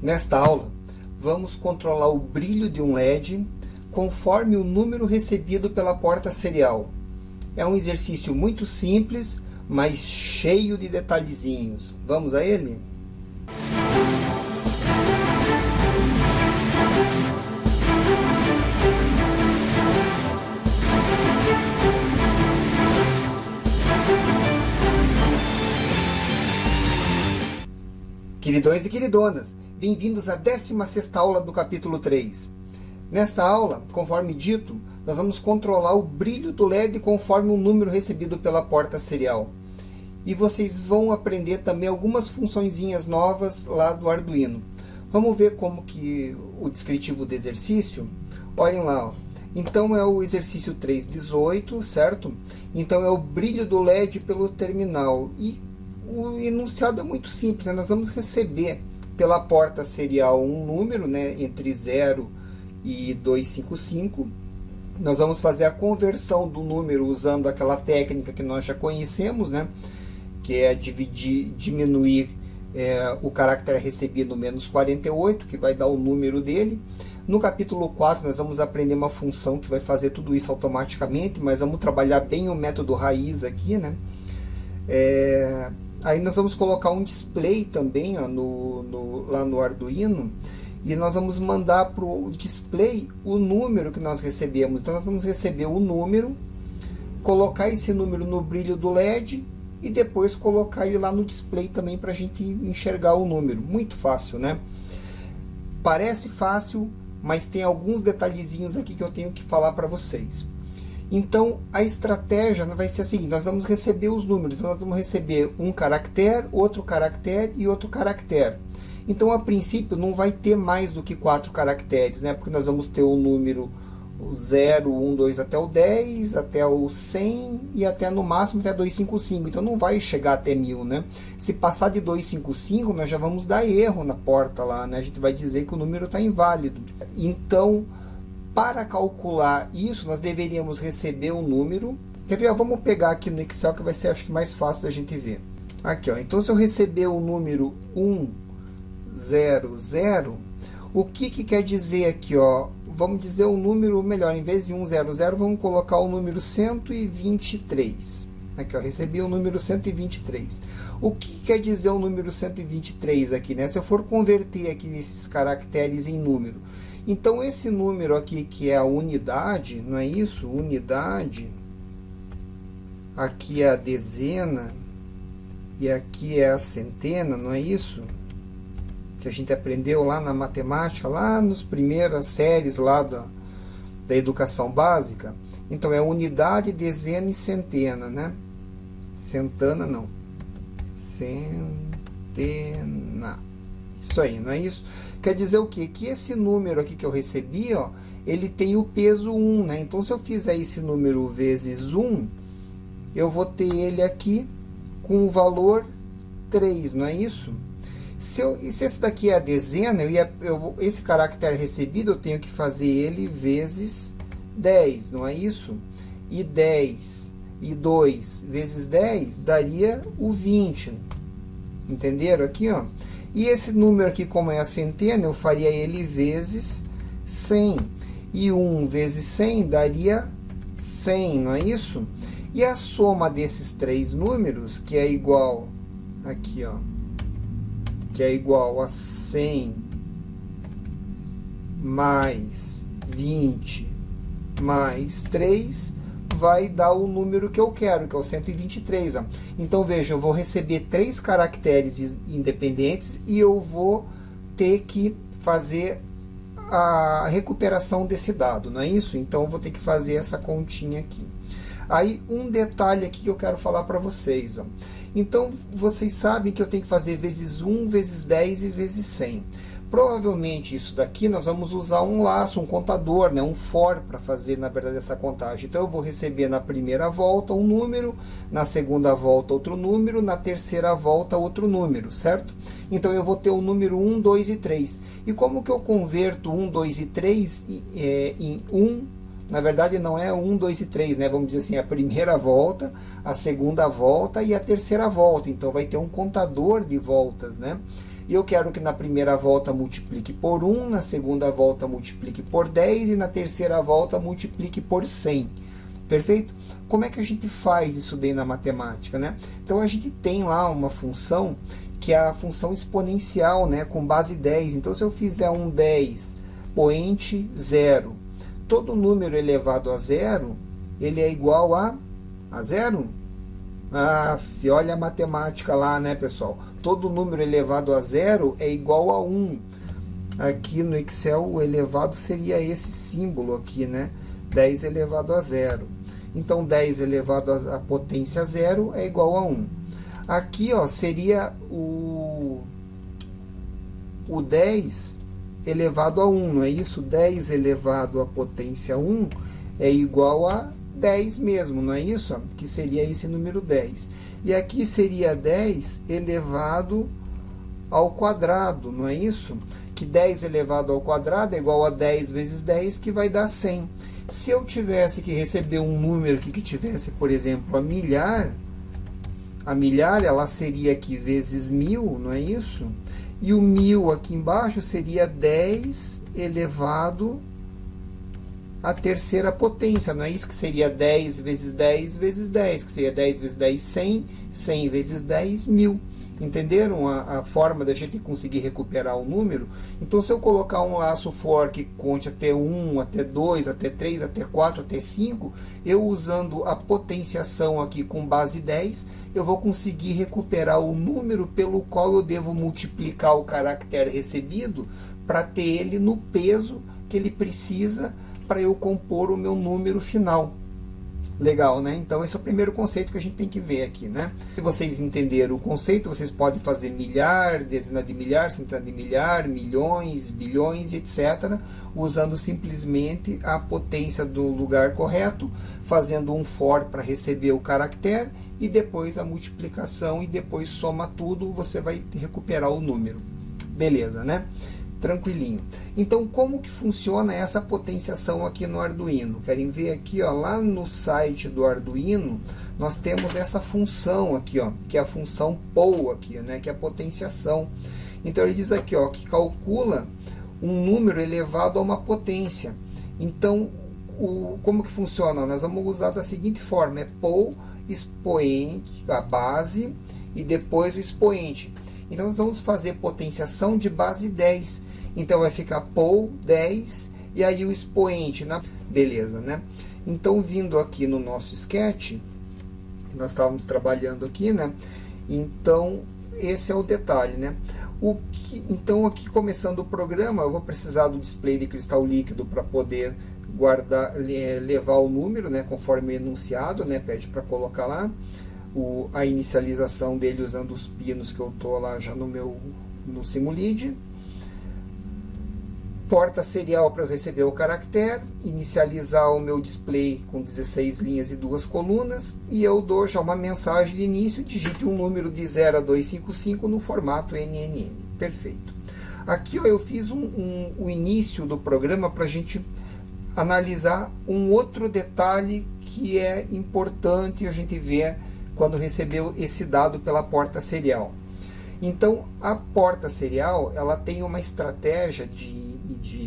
Nesta aula, vamos controlar o brilho de um LED conforme o número recebido pela porta serial. É um exercício muito simples, mas cheio de detalhezinhos. Vamos a ele? Queridões e queridonas, bem-vindos à 16ª aula do capítulo 3. Nesta aula, conforme dito, nós vamos controlar o brilho do LED conforme o número recebido pela porta serial. E vocês vão aprender também algumas funçõezinhas novas lá do Arduino. Vamos ver como que o descritivo do exercício. Olhem lá, ó. Então é o exercício 3.18, certo? Então é o brilho do LED pelo terminal. E o enunciado é muito simples, né? Nós vamos receber pela porta serial um número, né, entre 0 e 255. Nós vamos fazer a conversão do número usando aquela técnica que nós já conhecemos, né, que é diminuir o caractere recebido menos 48, que vai dar o número dele. No capítulo 4 nós vamos aprender uma função que vai fazer tudo isso automaticamente, mas vamos trabalhar bem o método raiz aqui, né? Aí nós vamos colocar um display também, ó, lá no Arduino, e nós vamos mandar para o display o número que nós recebemos. Então nós vamos receber o número, colocar esse número no brilho do LED e depois colocar ele lá no display também para a gente enxergar o número. Muito fácil, né? Parece fácil, mas tem alguns detalhezinhos aqui que eu tenho que falar para vocês. Então, a estratégia vai ser a seguinte: nós vamos receber os números. Então, nós vamos receber um caractere, outro caractere e outro caractere. Então, a princípio, não vai ter mais do que 4 caracteres, né? Porque nós vamos ter o número 0, 1, 2 até o 10, até o 100 e até no máximo até 255. Então, não vai chegar até 1000, né? Se passar de 255, nós já vamos dar erro na porta lá, né? A gente vai dizer que o número está inválido. Então, para calcular isso, nós deveríamos receber o número. Quer ver? Vamos pegar aqui no Excel, que vai ser, acho que, mais fácil da gente ver. Aqui, ó. Então, se eu receber o número 100, o que quer dizer aqui, ó? Vamos dizer o número melhor. Em vez de 100, vamos colocar o número 123. Aqui, ó, recebi o número 123. O que quer dizer o número 123 aqui, né? Se eu for converter aqui esses caracteres em número. Então, esse número aqui, que é a unidade, não é isso? Unidade. Aqui é a dezena. E aqui é a centena, não é isso? Que a gente aprendeu lá na matemática, lá nas primeiras séries lá da educação básica. Então, é unidade, dezena e centena, né? Centana, não. Centena. Isso aí, não é isso? Quer dizer o quê? Que esse número aqui que eu recebi, ó, ele tem o peso 1, né? Então, se eu fizer esse número vezes 1, eu vou ter ele aqui com o valor 3, não é isso? Se esse daqui é a dezena, esse caractere recebido, eu tenho que fazer ele vezes 10, não é isso? E 10 e 2 vezes 10 daria o 20. Entenderam aqui, ó? E esse número aqui, como é a centena, eu faria ele vezes 100. E 1 vezes 100 daria 100, não é isso? E a soma desses três números, que é igual, aqui, ó, que é igual a 100 mais 20 mais 3, vai dar o número que eu quero, que é o 123. Ó. Então, veja, eu vou receber 3 caracteres independentes e eu vou ter que fazer a recuperação desse dado, não é isso? Então, eu vou ter que fazer essa continha aqui. Aí, um detalhe aqui que eu quero falar para vocês. Ó. Então, vocês sabem que eu tenho que fazer vezes 1, vezes 10 e vezes 100. Provavelmente isso daqui nós vamos usar um laço, um contador, né, um for para fazer, na verdade, essa contagem. Então eu vou receber na primeira volta um número, na segunda volta outro número, na terceira volta outro número, certo? Então eu vou ter o número 1, 2 e 3. E como que eu converto 1, 2 e 3 em 1? Na verdade não é 1, 2 e 3, né? Vamos dizer assim, a primeira volta, a segunda volta e a terceira volta. Então vai ter um contador de voltas, né? e eu quero que na primeira volta multiplique por 1, na segunda volta multiplique por 10 e na terceira volta multiplique por 100. Perfeito? Como é que a gente faz isso daí na matemática, né? Então a gente tem lá uma função que é a função exponencial, né, com base 10. Então se eu fizer um 10 poente 0, todo número elevado a 0, ele é igual a 0? Olha a matemática lá, né, pessoal? Todo número elevado a 0 é igual a 1. Aqui no Excel, o elevado seria esse símbolo aqui, né? 10 elevado a 0. Então, 10 elevado à potência 0 é igual a 1. Aqui, ó, seria o 10 elevado a 1, não é isso? 10 elevado à potência 1 é igual a 10 mesmo, não é isso? Que seria esse número 10. E aqui seria 10 elevado ao quadrado, não é isso? Que 10 elevado ao quadrado é igual a 10 vezes 10, que vai dar 100. Se eu tivesse que receber um número aqui que tivesse, por exemplo, a milhar ela seria aqui vezes 1000, não é isso? E o 1000 aqui embaixo seria 10 elevado a terceira potência, não é isso? Que seria 10 vezes 10 vezes 10, que seria 10 vezes 10, 100, 100 vezes 10, 1000. Entenderam a forma da gente conseguir recuperar o número? Então, se eu colocar um laço for que conte até 1, até 2, até 3, até 4, até 5, eu usando a potenciação aqui com base 10, eu vou conseguir recuperar o número pelo qual eu devo multiplicar o caractere recebido para ter ele no peso que ele precisa para eu compor o meu número final. Legal, né? Então, esse é o primeiro conceito que a gente tem que ver aqui, né? Se vocês entenderam o conceito, vocês podem fazer milhar, dezena de milhar, centena de milhar, milhões, bilhões, etc., usando simplesmente a potência do lugar correto, fazendo um for para receber o caractere, e depois a multiplicação, e depois soma tudo, você vai recuperar o número. Beleza, né? Tranquilinho. Então, como que funciona essa potenciação aqui no Arduino? Querem ver aqui, ó, lá no site do Arduino, nós temos essa função aqui, ó, que é a função POU aqui, né, que é a potenciação. Então, ele diz aqui, ó, que calcula um número elevado a uma potência. Então, como que funciona? Nós vamos usar da seguinte forma, é POU expoente, a base, e depois o expoente. Então, nós vamos fazer potenciação de base 10. Então, vai ficar POU 10 e aí o expoente. Beleza, né? Então, vindo aqui no nosso sketch, nós estávamos trabalhando aqui, né? Então, esse é o detalhe, né? Então, aqui começando o programa, eu vou precisar do display de cristal líquido para poder guardar, levar o número, né? Conforme o enunciado, né? Pede para colocar lá. A inicialização dele usando os pinos que eu estou lá já no Simulid. Porta serial para eu receber o caractere, inicializar o meu display com 16 linhas e 2 colunas, e eu dou já uma mensagem de início, digite um número de 0 a 255 no formato NNN. Perfeito. Aqui ó, eu fiz o início do programa para a gente analisar um outro detalhe que é importante a gente ver quando recebeu esse dado pela porta serial. Então, a porta serial, ela tem uma estratégia de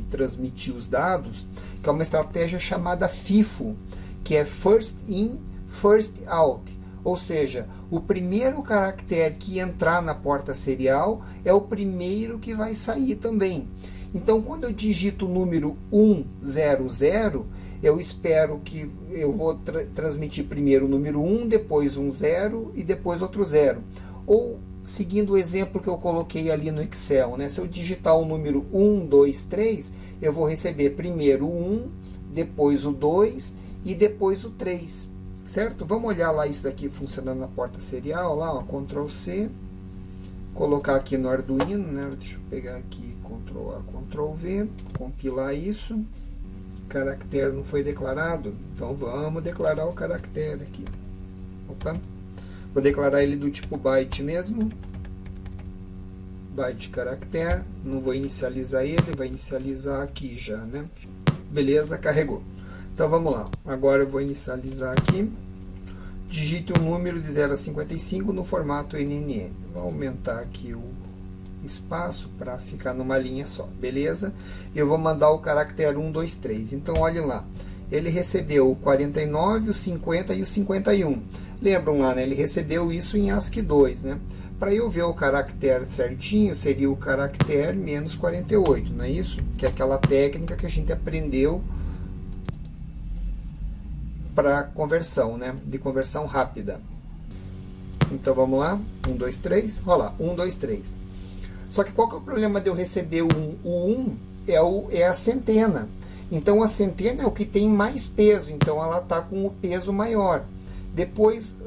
transmitir os dados, que é uma estratégia chamada FIFO, que é First In, First Out. Ou seja, o primeiro caractere que entrar na porta serial é o primeiro que vai sair também. Então, quando eu digito o número 100, eu espero que eu vou transmitir primeiro o número 1, depois um 0 e depois outro 0. Ou, seguindo o exemplo que eu coloquei ali no Excel, né? Se eu digitar o número 1, 2, 3, eu vou receber primeiro o 1, depois o 2 e depois o 3. Certo? Vamos olhar lá isso daqui funcionando na porta serial, lá, ó, Ctrl C, colocar aqui no Arduino, né? Deixa eu pegar aqui, Ctrl A, Ctrl V, compilar isso. Caractere não foi declarado, então vamos declarar o caractere aqui. Opa, vou declarar ele do tipo byte mesmo. Byte caractere, não vou inicializar ele, vai inicializar aqui já, né? Beleza, carregou. Então vamos lá, agora eu vou inicializar aqui. Digite um número de 0 a 55 no formato NNN. Vou aumentar aqui o espaço para ficar numa linha só, beleza? Eu vou mandar o caractere 1, 2, 3. Então, olhem lá. Ele recebeu o 49, o 50 e o 51. Lembram lá, né? Ele recebeu isso em ASCII 2, né? Para eu ver o caractere certinho, seria o caractere menos 48, não é isso? Que é aquela técnica que a gente aprendeu para conversão, né? De conversão rápida. Então, vamos lá. 1, 2, 3. Olha lá. 1, 2, 3. Só que qual que é o problema de eu receber o 1? O 1 é a centena. Então, a centena é o que tem mais peso. Então, ela está com o peso maior. Depois,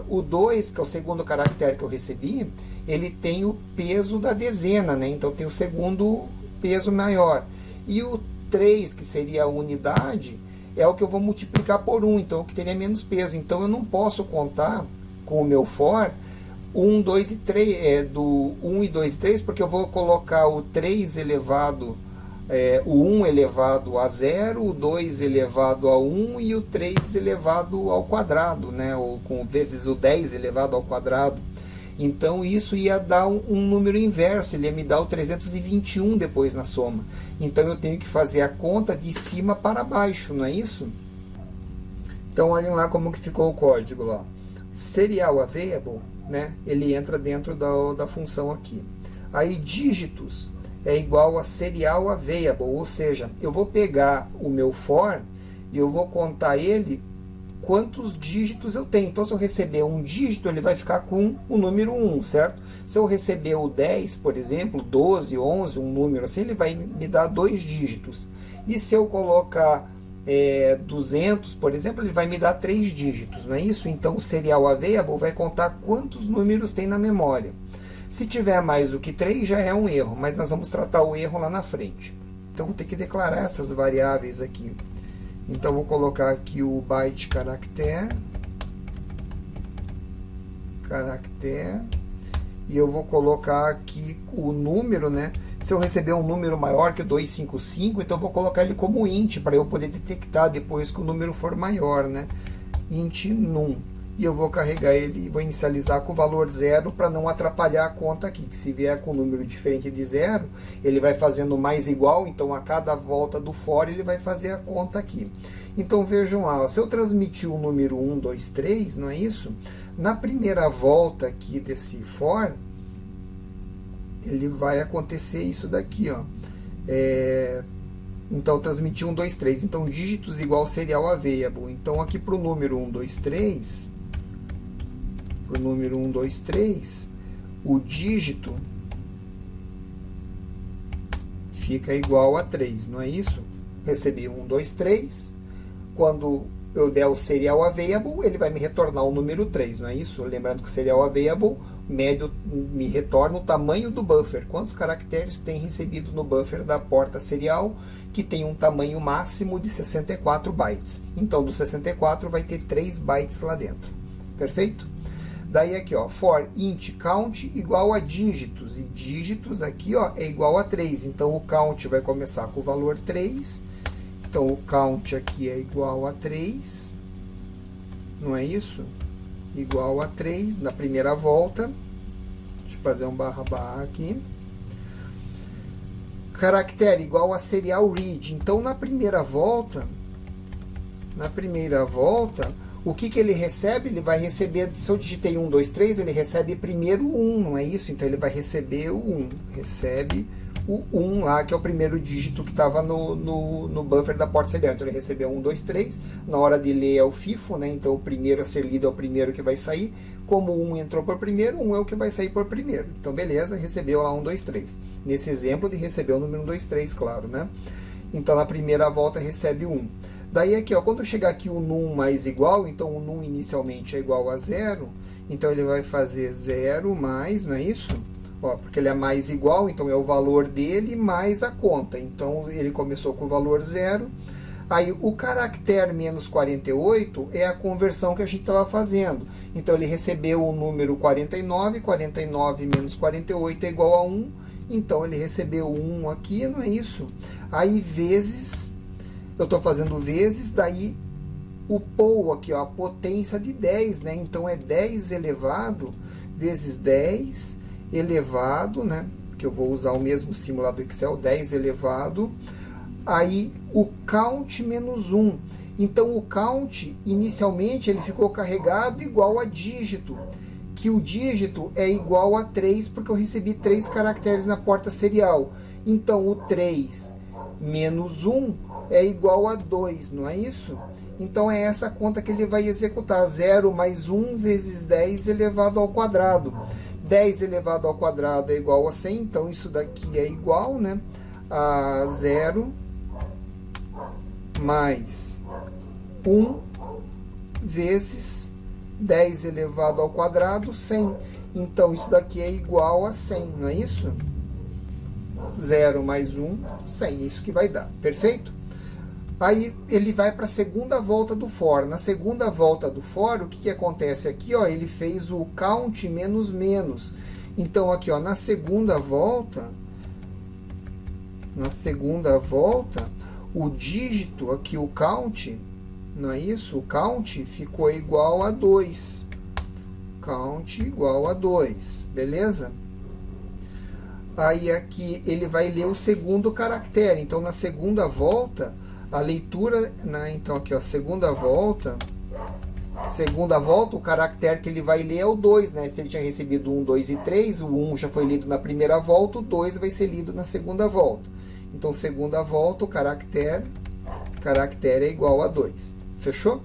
o 2, que é o segundo caractere que eu recebi, ele tem o peso da dezena, né? Então, tem o segundo peso maior. E o 3, que seria a unidade, é o que eu vou multiplicar por 1, então o que teria menos peso. Então, eu não posso contar com o meu for 1, 2 e 3, do 1 e 2 e 3, porque eu vou colocar o 3 elevado, o 1 elevado a 0, o 2 elevado a 1 e o 3 elevado ao quadrado, né? Ou com vezes o 10 elevado ao quadrado. Então, isso ia dar um número inverso, ele ia me dar o 321 depois na soma. Então, eu tenho que fazer a conta de cima para baixo, não é isso? Então, olhem lá como que ficou o código lá. Serial available, né? Ele entra dentro da função aqui. Aí, dígitos é igual a serial available, ou seja, eu vou pegar o meu for e eu vou contar ele quantos dígitos eu tenho. Então, se eu receber um dígito, ele vai ficar com o número 1, certo? Se eu receber o 10, por exemplo, 12, 11, um número assim, ele vai me dar 2 dígitos. E se eu colocar 200, por exemplo, ele vai me dar 3 dígitos, não é isso? Então, o serial available vai contar quantos números tem na memória. Se tiver mais do que 3, já é um erro, mas nós vamos tratar o erro lá na frente. Então, vou ter que declarar essas variáveis aqui. Então, vou colocar aqui o byte caractere, e eu vou colocar aqui o número, né? Se eu receber um número maior que 255, então eu vou colocar ele como int, para eu poder detectar depois que o número for maior, né? Int num. E eu vou carregar ele, vou inicializar com o valor 0 para não atrapalhar a conta aqui, que se vier com um número diferente de 0, ele vai fazendo mais igual, então a cada volta do for ele vai fazer a conta aqui. Então vejam lá, ó, se eu transmitir o número 1, 2, 3, não é isso? Na primeira volta aqui desse for, ele vai acontecer isso daqui, ó. Então, transmitir 1, 2, 3. Então, dígitos igual serial available. Então, aqui para o número 1, 2, 3, o dígito fica igual a 3, não é isso? Recebi 1, 2, 3. Quando eu der o serial available, ele vai me retornar o número 3, não é isso? Lembrando que o serial available médio me retorna o tamanho do buffer. Quantos caracteres tem recebido no buffer da porta serial, que tem um tamanho máximo de 64 bytes. Então, do 64 vai ter 3 bytes lá dentro. Perfeito? Daí aqui, ó, for int count igual a dígitos. E dígitos aqui, ó, é igual a 3. Então, o count vai começar com o valor 3. Então, o count aqui é igual a 3. Não é isso? Igual a 3 na primeira volta. Deixa eu fazer um barra aqui. Caractere igual a serial read. Então, na primeira volta, o que ele recebe? Ele vai receber, se eu digitei 1, 2, 3, ele recebe primeiro o 1, não é isso? Então, ele vai receber o 1. Recebe o 1 lá, que é o primeiro dígito que estava no buffer da porta serial. Então, ele recebeu 1, 2, 3. Na hora de ler é o FIFO, né? Então, o primeiro a ser lido é o primeiro que vai sair. Como o 1 entrou por primeiro, 1 é o que vai sair por primeiro. Então, beleza, recebeu lá 1, 2, 3. Nesse exemplo, ele recebeu o número 1, 2, 3, claro, né? Então, na primeira volta, recebe o 1. Daí, aqui, ó, quando chegar aqui o num mais igual, então o num inicialmente é igual a 0, então ele vai fazer 0 mais, não é isso? Ó, porque ele é mais igual, então é o valor dele mais a conta. Então, ele começou com o valor 0. Aí, o caractere menos 48 é a conversão que a gente estava fazendo. Então, ele recebeu o número 49, 49 menos 48 é igual a 1. Então, ele recebeu 1 aqui, não é isso? Aí, vezes, eu estou fazendo vezes, daí o pool aqui, ó, a potência de 10, né? Então, é 10 elevado vezes 10 elevado, né? Que eu vou usar o mesmo símbolo lá do Excel, 10 elevado, aí o count menos 1. Então o count, inicialmente, ele ficou carregado igual a dígito, que o dígito é igual a 3, porque eu recebi 3 caracteres na porta serial. Então o 3 menos 1 é igual a 2, não é isso? Então é essa conta que ele vai executar, 0 mais 1 vezes 10 elevado ao quadrado. 10 elevado ao quadrado é igual a 100, então isso daqui é igual, né, a 0 mais 1 vezes 10 elevado ao quadrado, 100. Então isso daqui é igual a 100, não é isso? 0 mais 1, 100, isso que vai dar, perfeito? Aí ele vai para a segunda volta do for. Na segunda volta do for, o que acontece aqui? Ó, ele fez o count menos menos. Então aqui, ó, na segunda volta, o dígito aqui, o count, não é isso? O count ficou igual a 2. Count igual a 2, beleza? Aí aqui ele vai ler o segundo caractere. Então na segunda volta, a leitura, né? Então aqui, ó, segunda volta, o caractere que ele vai ler é o 2, né? Se ele tinha recebido 1, 2 e 3, o 1 já foi lido na primeira volta, o 2 vai ser lido na segunda volta. Então segunda volta, o caractere é igual a 2. Fechou?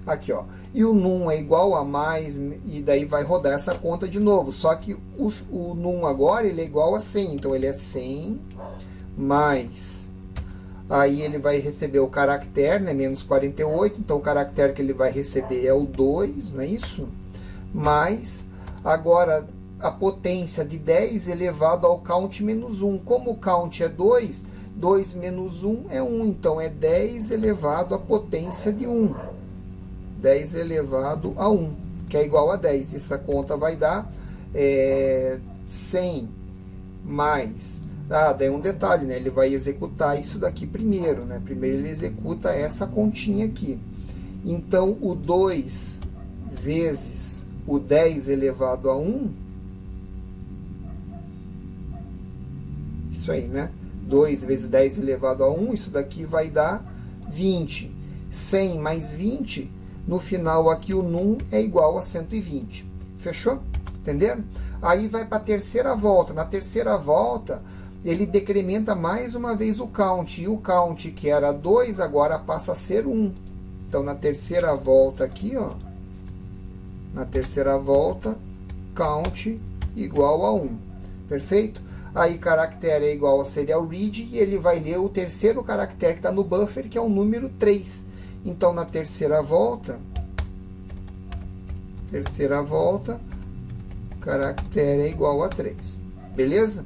Aqui, ó. E o num é igual a mais, e daí vai rodar essa conta de novo. Só que o num agora, ele é igual a 100. Então ele é 100 mais... Aí ele vai receber o caractere, né, menos 48, então o caractere que ele vai receber é o 2, não é isso? Mais, agora, a potência de 10 elevado ao count menos 1. Como o count é 2, 2 menos 1 é 1, então é 10 elevado à potência de 1. 10 elevado a 1, que é igual a 10. Essa conta vai dar 100 mais... Ah, daí um detalhe, né? Ele vai executar isso daqui primeiro, né? Primeiro ele executa essa continha aqui. Então, o 2 vezes o 10 elevado a 1, isso aí, né? 2 vezes 10 elevado a 1, isso daqui vai dar 20. 100 mais 20, no final aqui o num é igual a 120. Fechou? Entenderam? Aí vai para a terceira volta. Na terceira volta, ele decrementa mais uma vez o count. E o count, que era 2, agora passa a ser 1. Então, na terceira volta aqui, ó, na terceira volta, count igual a 1. Perfeito? Aí, caractere é igual a serial read, e ele vai ler o terceiro caractere que está no buffer, que é o número 3. Então, na terceira volta, caractere é igual a 3. Beleza?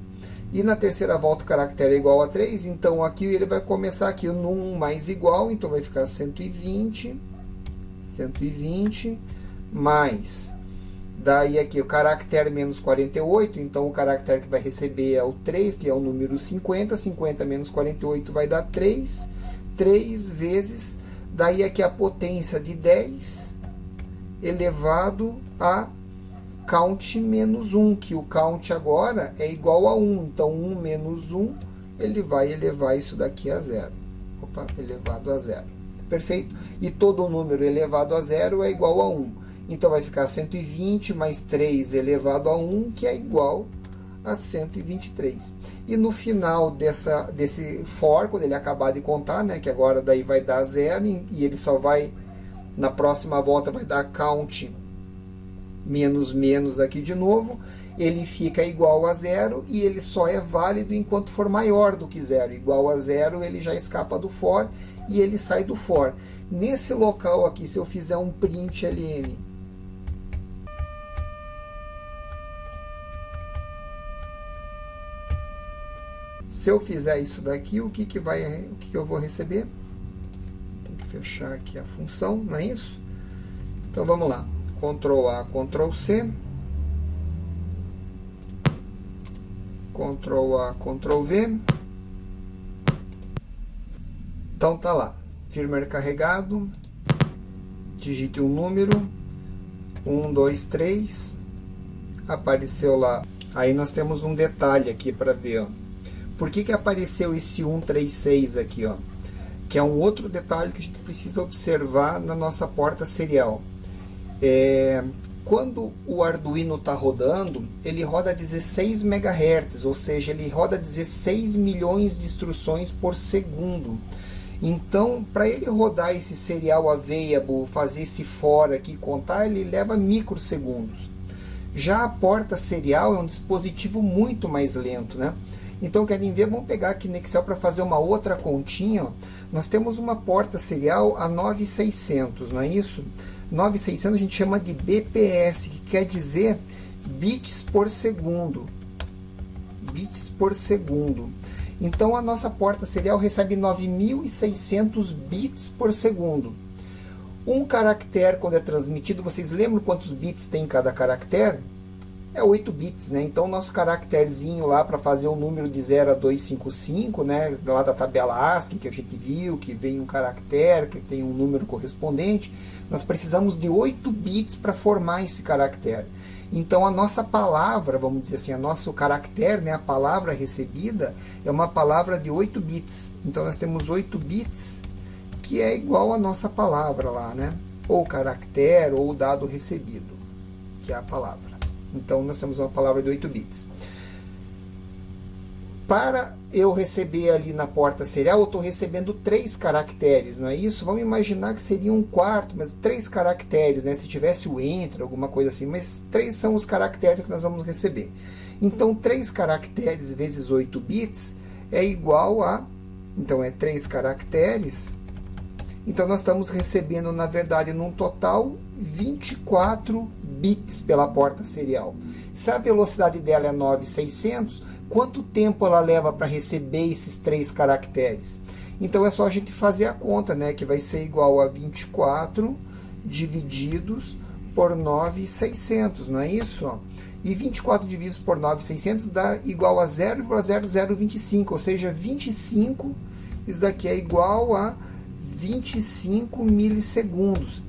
E na terceira volta o caractere é igual a 3, então aqui ele vai começar aqui no 1 mais igual, então vai ficar 120 mais, daí aqui o caractere menos 48, então o caractere que vai receber é o 3, que é o número 50, 50 menos 48 vai dar 3, 3 vezes, daí aqui a potência de 10 elevado a count menos 1, que o count agora é igual a 1. Então, 1 menos 1, ele vai elevar isso daqui a 0. Opa, elevado a 0. Perfeito? E todo número elevado a 0 é igual a 1. Então, vai ficar 120 mais 3 elevado a 1, que é igual a 123. E no final desse for, quando ele acabar de contar, né, que agora daí vai dar 0, e ele só vai, na próxima volta, vai dar count menos menos aqui de novo, ele fica igual a 0 e ele só é válido enquanto for maior do que 0. Igual a 0, ele já escapa do for e ele sai do for. Nesse local aqui, se eu fizer um print ln, se eu fizer isso daqui, o que eu vou receber? Tem que fechar aqui a função, não é isso? Então vamos lá. Ctrl A, Ctrl C, Ctrl A, Ctrl V. Então tá lá, firmware carregado, digite um número, 1, 2, 3, apareceu lá Aí nós temos um detalhe aqui para ver, ó. Por que apareceu esse 136 aqui, ó? Que é um outro detalhe que a gente precisa observar na nossa porta serial. Quando o Arduino está rodando, ele roda 16 MHz, ou seja, ele roda 16 milhões de instruções por segundo. Então, para ele rodar esse serial available, fazer esse for aqui, contar, ele leva microsegundos. Já a porta serial é um dispositivo muito mais lento, né? Então, querem ver? Vamos pegar aqui no Excel para fazer uma outra continha. Ó. Nós temos uma porta serial a 9600, não é isso? 9600 a gente chama de BPS, que quer dizer bits por segundo. Bits por segundo. Então, a nossa porta serial recebe 9600 bits por segundo. Um caractere, quando é transmitido, vocês lembram quantos bits tem cada caractere? É 8 bits, né? Então, nosso caracterezinho lá para fazer um número de 0 a 255, né? Lá da tabela ASCII que a gente viu, que vem um caractere, que tem um número correspondente, nós precisamos de 8 bits para formar esse caractere. Então, a nossa palavra, vamos dizer assim, o nosso caractere, né? A palavra recebida é uma palavra de 8 bits. Então, nós temos 8 bits, que é igual a nossa palavra lá, né? Ou caractere, ou dado recebido, que é a palavra. Então, nós temos uma palavra de 8 bits. Para eu receber ali na porta serial, eu estou recebendo 3 caracteres, não é isso? Vamos imaginar que seria um quarto, mas 3 caracteres, né? Se tivesse o enter, alguma coisa assim, mas 3 são os caracteres que nós vamos receber. Então, 3 caracteres vezes 8 bits é igual a... Então, é 3 caracteres. Então, nós estamos recebendo, na verdade, num total, 24 bits pela porta serial. Se a velocidade dela é 9600, quanto tempo ela leva para receber esses 3 caracteres? Então, é só a gente fazer a conta, né? Que vai ser igual a 24 divididos por 9.600, não é isso? E 24 divididos por 9.600 dá igual a 0,0025, ou seja, 25, isso daqui é igual a 25 milissegundos.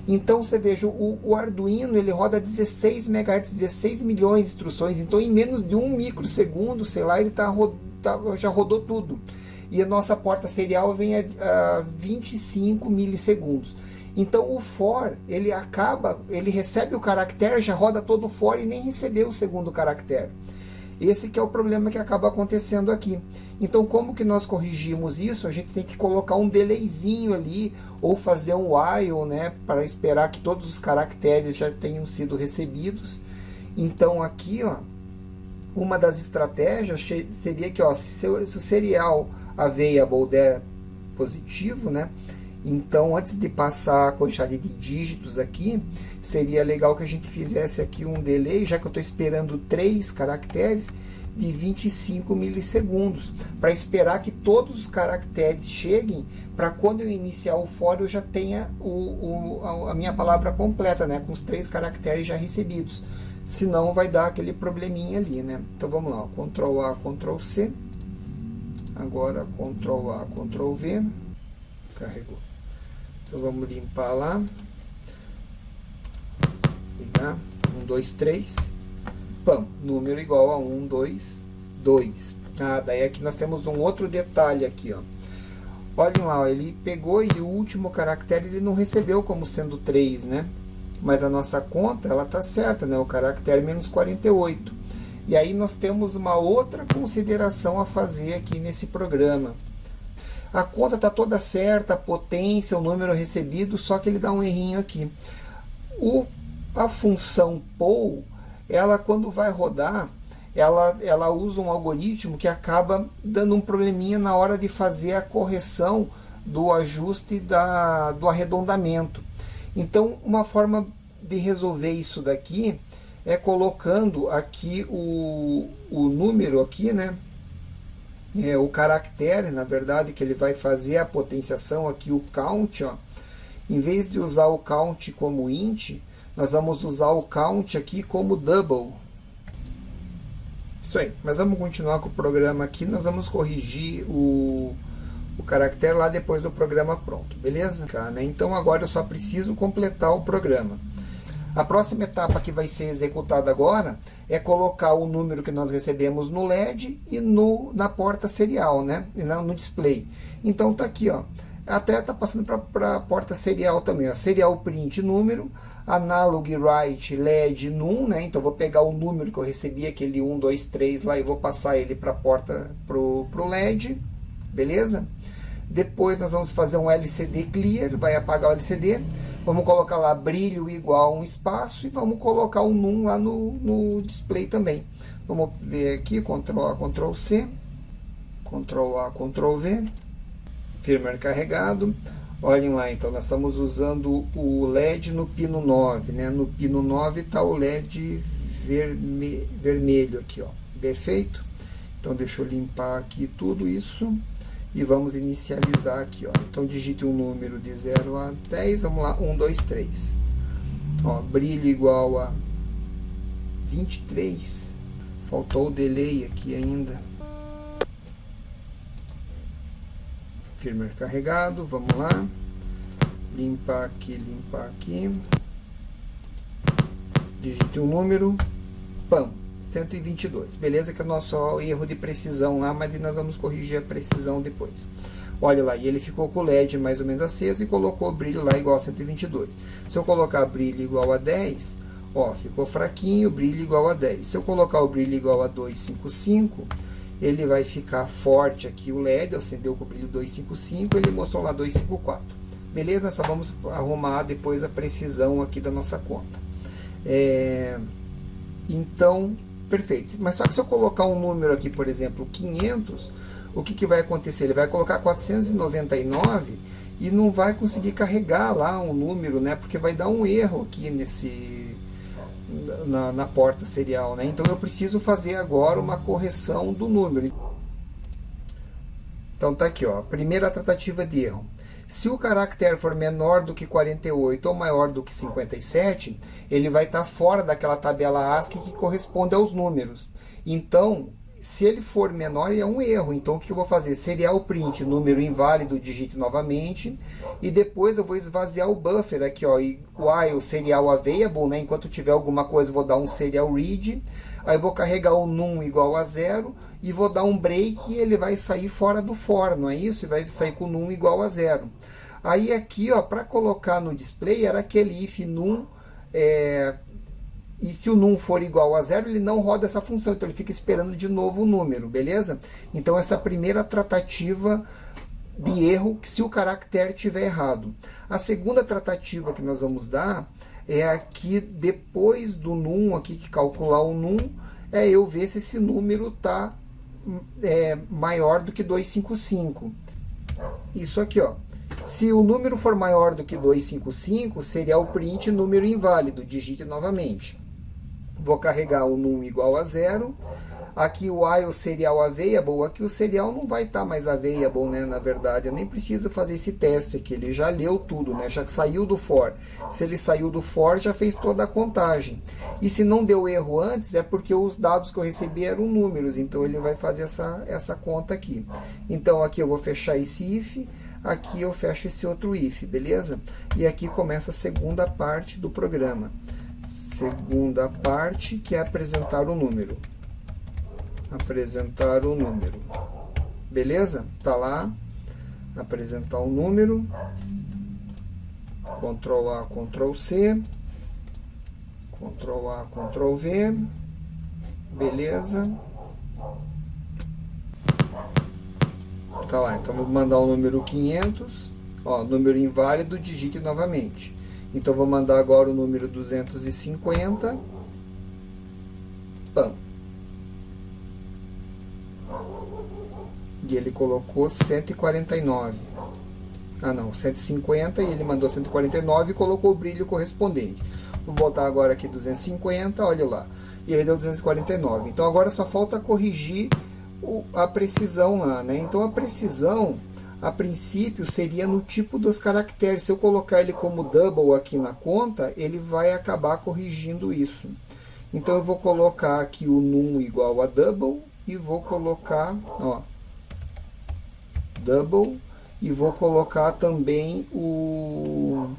Então, você veja, o Arduino, ele roda 16 MHz, 16 milhões de instruções. Então, em menos de 1 microsegundo, sei lá, ele já rodou tudo. E a nossa porta serial vem a 25 milissegundos. Então, o for, ele recebe o caractere, já roda todo o for e nem recebeu o segundo caractere. Esse que é o problema que acaba acontecendo aqui. Então, como que nós corrigimos isso? A gente tem que colocar um delayzinho ali, ou fazer um while, né, para esperar que todos os caracteres já tenham sido recebidos. Então, aqui, ó, uma das estratégias seria que, ó, se o serial available der positivo, né, então, antes de passar a quantidade de dígitos aqui, seria legal que a gente fizesse aqui um delay, já que eu estou esperando 3 caracteres, de 25 milissegundos, para esperar que todos os caracteres cheguem, para quando eu iniciar o for eu já tenha a minha palavra completa, né, com os 3 caracteres já recebidos. Senão vai dar aquele probleminha ali, né? Então vamos lá, Ctrl A, Ctrl C, agora Ctrl A, Ctrl V, carregou. Então vamos limpar lá. Ligar. 1, 2, 3. Pam, número igual a 1, 2, 2. Ah, daí aqui nós temos um outro detalhe aqui, ó. Olhem lá, ó, ele pegou e o último caractere ele não recebeu como sendo 3, né? Mas a nossa conta, ela tá certa, né? O caractere menos 48. E aí nós temos uma outra consideração a fazer aqui nesse programa. A conta está toda certa, a potência, o número recebido, só que ele dá um errinho aqui. A função poll, ela quando vai rodar, ela usa um algoritmo que acaba dando um probleminha na hora de fazer a correção do ajuste do arredondamento. Então, uma forma de resolver isso daqui é colocando aqui o número aqui, né? O caractere, na verdade, que ele vai fazer a potenciação aqui, o count, ó. Em vez de usar o count como int, nós vamos usar o count aqui como double. Isso aí, mas vamos continuar com o programa aqui, nós vamos corrigir o caractere lá depois do programa pronto, beleza? Então agora eu só preciso completar o programa. A próxima etapa que vai ser executada agora é colocar o número que nós recebemos no LED e na porta serial, né? E no display. Então tá aqui, ó. Até tá passando para a porta serial também, ó. Serial print número, analog write LED num, né? Então vou pegar o número que eu recebi, aquele 1, 2, 3 lá, e vou passar ele para a porta pro LED, beleza? Depois nós vamos fazer um LCD clear, vai apagar o LCD. Vamos colocar lá brilho igual um espaço e vamos colocar um num lá no display também. Vamos ver aqui, Ctrl A, Ctrl C, Ctrl A, Ctrl V, firmware carregado. Olhem lá, então nós estamos usando o LED no pino 9, né? No pino 9 está o LED vermelho aqui, ó. Perfeito? Então deixa eu limpar aqui tudo isso. E vamos inicializar aqui, ó. Então digite um número de 0 a 10, vamos lá, 1, 2, 3. Ó, brilho igual a 23. Faltou o delay aqui ainda. Firmware carregado, vamos lá. Limpar aqui, limpar aqui. Digite um número, pam. 122, beleza? Que é o nosso erro de precisão lá, mas nós vamos corrigir a precisão depois. Olha lá, e ele ficou com o LED mais ou menos aceso e colocou o brilho lá igual a 122. Se eu colocar brilho igual a 10, ó, ficou fraquinho, brilho igual a 10. Se eu colocar o brilho igual a 255, ele vai ficar forte aqui o LED, acendeu com o brilho 255, ele mostrou lá 254. Beleza? Só vamos arrumar depois a precisão aqui da nossa conta. Então, perfeito. Mas só que se eu colocar um número aqui, por exemplo, 500, o que vai acontecer? Ele vai colocar 499 e não vai conseguir carregar lá um número, né? Porque vai dar um erro aqui na porta serial, né? Então eu preciso fazer agora uma correção do número. Então tá aqui, ó. Primeira tratativa de erro. Se o caractere for menor do que 48 ou maior do que 57, ele vai estar fora daquela tabela ASCII que corresponde aos números. Então, se ele for menor, é um erro. Então, o que eu vou fazer? Serial print, número inválido, digite novamente. E depois eu vou esvaziar o buffer aqui, ó. While serial available, né? Enquanto tiver alguma coisa, eu vou dar um serial read. Aí eu vou carregar o num igual a 0 e vou dar um break e ele vai sair fora do for, não é isso? E vai sair com num igual a 0. Aí aqui, ó, para colocar no display, era aquele if num, e se o num for igual a 0, ele não roda essa função, então ele fica esperando de novo o número, beleza? Então essa é a primeira tratativa de erro, que se o caractere estiver errado. A segunda tratativa que nós vamos dar é aqui, depois do num, aqui que calcular o num, eu ver se esse número está maior do que 255. Isso aqui, ó. Se o número for maior do que 255, seria o print número inválido. Digite novamente. Vou carregar o num igual a 0. Aqui o while serial available, aqui o serial não vai estar mais available, né? Na verdade, eu nem preciso fazer esse teste aqui, ele já leu tudo, né? Já saiu do for. Se ele saiu do for, já fez toda a contagem. E se não deu erro antes, é porque os dados que eu recebi eram números, então ele vai fazer essa conta aqui. Então aqui eu vou fechar esse if, aqui eu fecho esse outro if, beleza? E aqui começa a segunda parte do programa. Segunda parte, que é apresentar o número. Apresentar o número. Beleza? Tá lá. Apresentar o número. Ctrl A, Ctrl C. Ctrl A, Ctrl V. Beleza. Tá lá. Então vou mandar o número 500. Ó, número inválido, digite novamente. Então vou mandar agora o número 250. Pam. E ele colocou 149. Ah não, 150 e ele mandou 149 e colocou o brilho correspondente. Vou botar agora aqui 250, olha lá. E ele deu 249. Então agora só falta corrigir a precisão lá, né? Então a precisão, a princípio, seria no tipo dos caracteres. Se eu colocar ele como double aqui na conta, ele vai acabar corrigindo isso. Então eu vou colocar aqui o num igual a double e vou colocar, ó, double, e vou colocar também o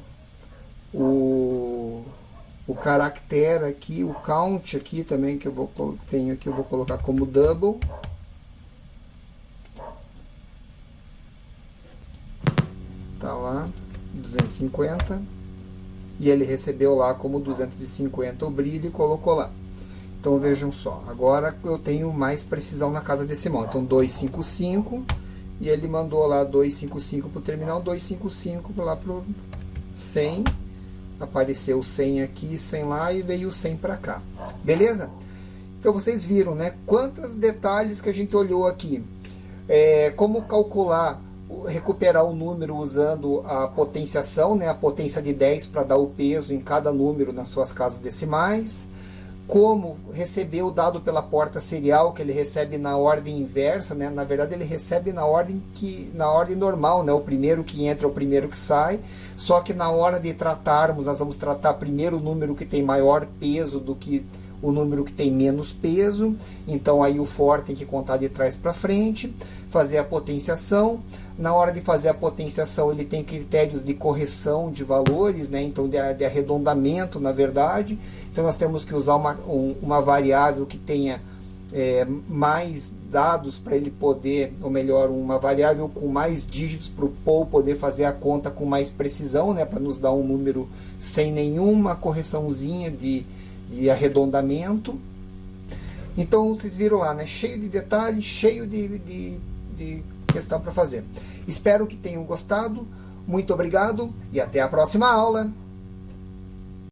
o caractere aqui, o count aqui também, que tenho aqui, eu vou colocar como double. Tá lá, 250. E ele recebeu lá como 250 o brilho e colocou lá. Então vejam só, agora eu tenho mais precisão na casa decimal. Então 255, e ele mandou lá 255 para o terminal, 255 lá para o 100. Apareceu o 100 aqui, 100 lá, e veio o 100 para cá. Beleza? Então vocês viram, né? Quantos detalhes que a gente olhou aqui. Como calcular, recuperar o número usando a potenciação, né? A potência de 10 para dar o peso em cada número nas suas casas decimais. Como receber o dado pela porta serial, que ele recebe na ordem inversa, né? Na verdade ele recebe na ordem normal, né? O primeiro que entra é o primeiro que sai, só que na hora de tratarmos, nós vamos tratar primeiro o número que tem maior peso do que o número que tem menos peso. Então aí o for tem que contar de trás para frente, fazer a potenciação. Na hora de fazer a potenciação, ele tem critérios de correção de valores, né? Então de arredondamento, na verdade. Então nós temos que usar uma variável que tenha mais dados para ele poder, ou melhor, uma variável com mais dígitos para o Paul poder fazer a conta com mais precisão, né? Para nos dar um número sem nenhuma correçãozinha de arredondamento. Então vocês viram lá, né? Cheio de detalhes, cheio de questão para fazer. Espero que tenham gostado. Muito obrigado e até a próxima aula.